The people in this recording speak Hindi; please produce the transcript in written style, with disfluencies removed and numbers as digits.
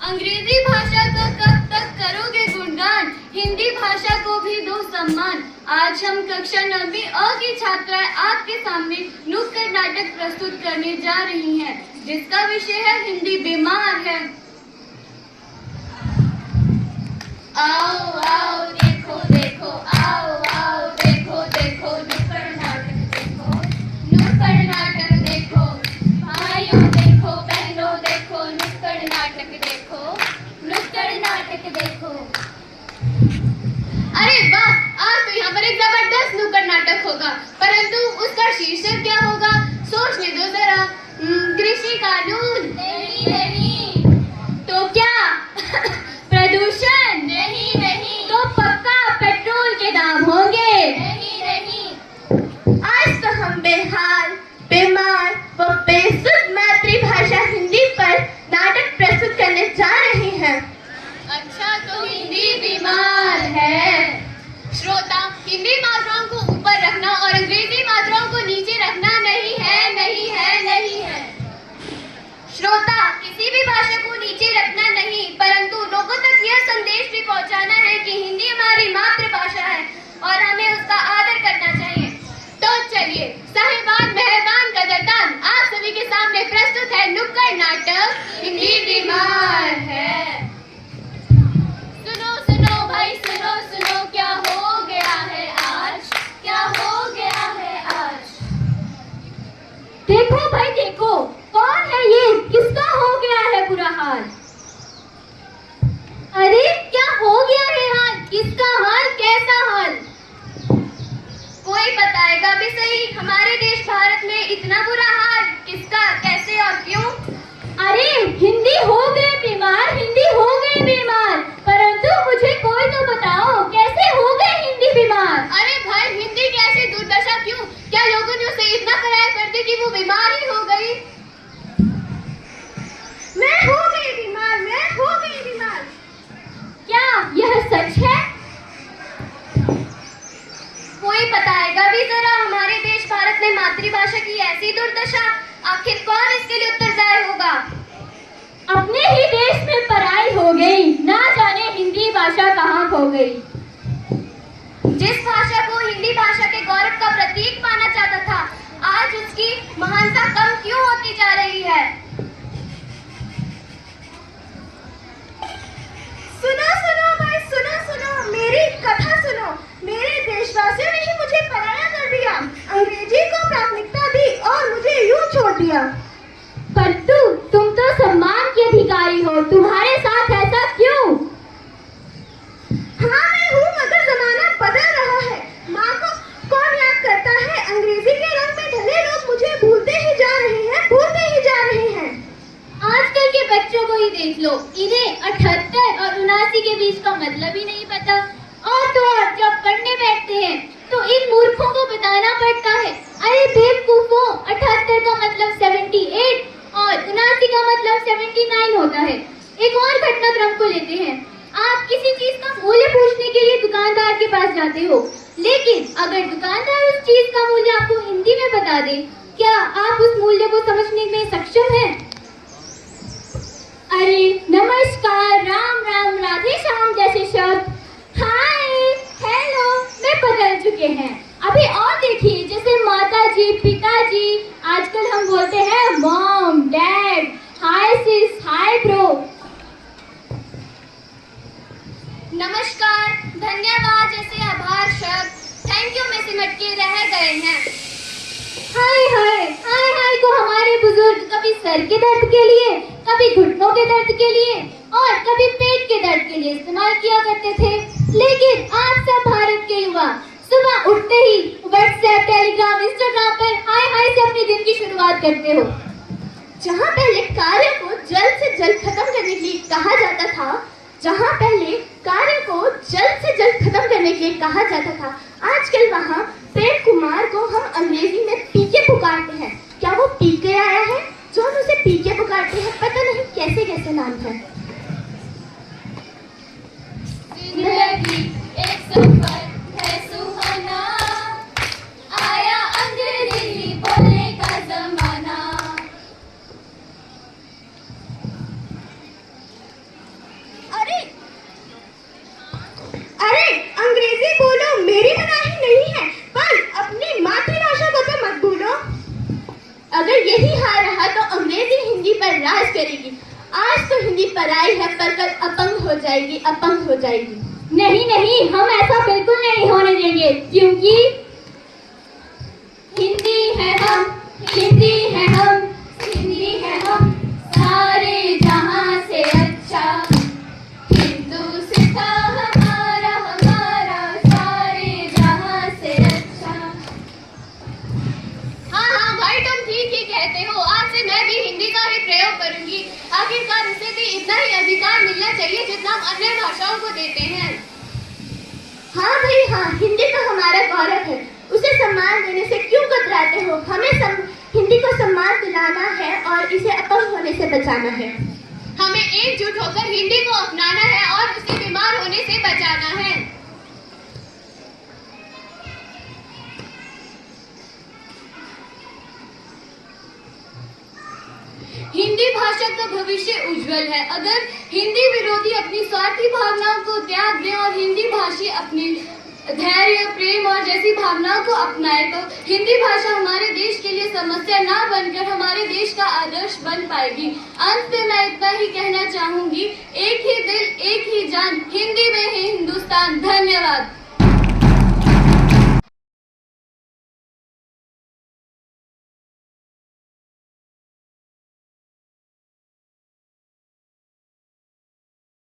अंग्रेजी भाषा का कब तक करोगे गुणगान, हिंदी भाषा को भी दो सम्मान। आज हम कक्षा 9वीं अ की छात्राएं आपके सामने नुक्कड़ नाटक प्रस्तुत करने जा रही हैं, जिसका विषय है हिंदी बीमार है। आओ आओ देखो देखो, आओ आओ देखो देखो, नुक्कड़ नाटक देखो, नुक्कड़ नाटक देखो, भाइयों देखो बहनों देखो, नुक्कड़ नाटक देखो, नुक्कड़ नाटक देखो। अरे वाह, आज तो यहाँ पर एक जबरदस्त नुक्कड़ नाटक होगा, परंतु उसका शीर्षक क्या होगा सोचने दो जरा। कृषि कानून? नहीं नहीं। तो क्या? प्रदूषण? नहीं नहीं। तो पक्का पेट्रोल के दाम होंगे? नहीं नहीं। आज तो हम बेहाल, बीमार व बेसुध मातृभाषा हिंदी पर नाटक प्रस्तुत करने जा रहे हैं। अच्छा, तो हिंदी बीमार है। श्रोता, हिंदी मात्राओं को ऊपर रखना और अंग्रेजी मात्राओं को नीचे रखना नहीं है, नहीं है, नहीं है। श्रोता, किसी भी भाषा को नीचे रखना नहीं, परंतु लोगों तक यह संदेश भी पहुंचाना है कि हिंदी हमारी मातृभाषा है और हमें उसका आदर करना चाहिए। तो चलिए, साहिबान मेहरबान कदरदान, आप सभी के सामने प्रस्तुत है नुक्कड़ नाटक हिंदी बीमार है। सुनो सुनो भाई सुनो सुनो, क्या हो गया है आज, क्या हो गया है आज। देखो भाई देखो, कौन है ये, किसका हो गया है बुरा हाल? अरे क्या हो गया है हाल, किसका हाल, कैसा हाल? कोई बताएगा भी सही, हमारे देश भारत में इतना बुरा हाल किसका, कैसे और क्यों? अरे हिंदी हो गए बीमार, हिंदी हो गई बीमार, परंतु मुझे कोई तो बताओ कैसे हो गए हिंदी बीमार? अरे भाई, हिंदी की ऐसी दुर्दशा क्यों? क्या लोगों ने उसे इतना कराया कर दी कि वो बीमार ही हो गई? मैं हो गई बीमार, मैं हो गई बीमार। क्या यह सच है? कोई बताएगा भी जरा, हमारे देश भारत में मातृभाषा की ऐसी दुर्दशा, आखिर कौन इसके लिए उत्तरदायी होगा? अपने ही देश में पढ़ाई हो गई, ना जाने हिंदी भाषा कहाँ खो गई। जिस भाषा को हिंदी भाषा के गौरव का प्रतीक माना जाता था, आज उसकी महानता कम क्यों होती जा रही है? सुनो सुनो भाई, सुनो सुनो, मेरी कथा सुनो। मेरे देशवासियों ने ही मुझे पराया कर दिया, अंग्रेजी को प्राथमिकता दी और मुझे यूं छोड़ दिया। पर तुम तो सम्मान के अधिकारी हो, तुम्हारे साथ ऐसा क्यों? हाँ मैं हूँ, मगर जमाना बदल रहा है। माँ को कौन याद करता है? अंग्रेजी के रंग में ढले लोग मुझे भूलते ही जा रहे हैं, भूलते ही जा रहे हैं। आजकल के बच्चों को ही देख लो, इन्हें 78 और 79 के बीच का मतलब ही नहीं पता। और तो और जब पढ़ने बैठते हैं तो इन मूर्खों को बताना पड़ता है, अरे बेवकूफों, 78 का मतलब 78 और 79 का मतलब 79 होता है। एक और घटनाक्रम को लेते हैं। आप किसी चीज का मूल्य पूछने के लिए दुकानदार के पास जाते हो, लेकिन अगर दुकानदार उस चीज का मूल्य आपको हिंदी में बता दे, क्या आप उस मूल्य को समझने में सक्षम हैं? अरे नमस्कार, राम राम, राधे श्याम जैसे शब्द, हाय हेलो में बदल चुके हैं। अभी और देखिए, जैसे माता जी, पिताजी, आजकल हम बोलते हैं मॉम, डैड, हाय सिस, हाय ब्रो। नमस्कार, धन्यवाद जैसे आभार शब्द थैंक यू में सिमट के रह गए हैं। हाय हाय हाय हाय को हमारे बुजुर्ग कभी सर के दर्द के लिए, कभी घुटनों के दर्द के लिए और कभी पेट के दर्द के लिए इस्तेमाल किया करते थे। लेकिन आज सब भारत के युवा सुबह उठते ही व्हाट्सएप, टेलीग्राम, इंस्टाग्राम पर हाय हाय से अपने दिन की शुरुआत करते हो। जहाँ पहले कार्य को जल्द से जल्द खत्म करने के लिए कहा जाता था, जहाँ पहले कार्य को जल्द से जल्द खत्म करने के लिए कहा जाता था, आजकल वहाँ प्रेम कुमार को हम अंग्रेजी में पीके पुकारते हैं। क्या वो पीके आया है जो हम उसे पीके पुकारते हैं? पता नहीं कैसे कैसे नाम है। जिंदगी एक सफर है सुहाना, आया अंग्रेजी बोलने का जमाना। पराई है पर कल अपंग हो जाएगी, अपंग हो जाएगी। नहीं नहीं, हम ऐसा बिल्कुल नहीं होने देंगे, क्योंकि हिंदी है हम, हिंदी है हम, हिंदी है हम, सारे जहां से अच्छा हिंदुस्तान हमारा, हमारा सारे जहां से अच्छा। हाँ हाँ भाई, तुम ठीक ही कहते हो। आज से मैं भी हिंदी का ही प्रयोग करूंगी। आखिरकार उसे भी इतना ही अधिकार मिलना चाहिए जितना हम अन्य भाषाओं को देते हैं। हाँ भाई हाँ, हिंदी तो हमारा गौरव है, उसे सम्मान देने से क्यों कतराते हो? हमें हिंदी को सम्मान दिलाना है और इसे अपंग होने से बचाना है। हमें एकजुट होकर हिंदी को अपनाना है और उसे बीमार होने से बचाना है। हिंदी भाषा का भविष्य उज्जवल है। अगर हिंदी विरोधी अपनी स्वार्थी भावनाओं को त्याग दें और हिंदी भाषी अपनी धैर्य, प्रेम और जैसी भावनाओं को अपनाए तो हिंदी भाषा हमारे देश के लिए समस्या ना बनकर हमारे देश का आदर्श बन पाएगी। अंत में मैं इतना ही कहना चाहूंगी, एक ही दिल, एक ही जान,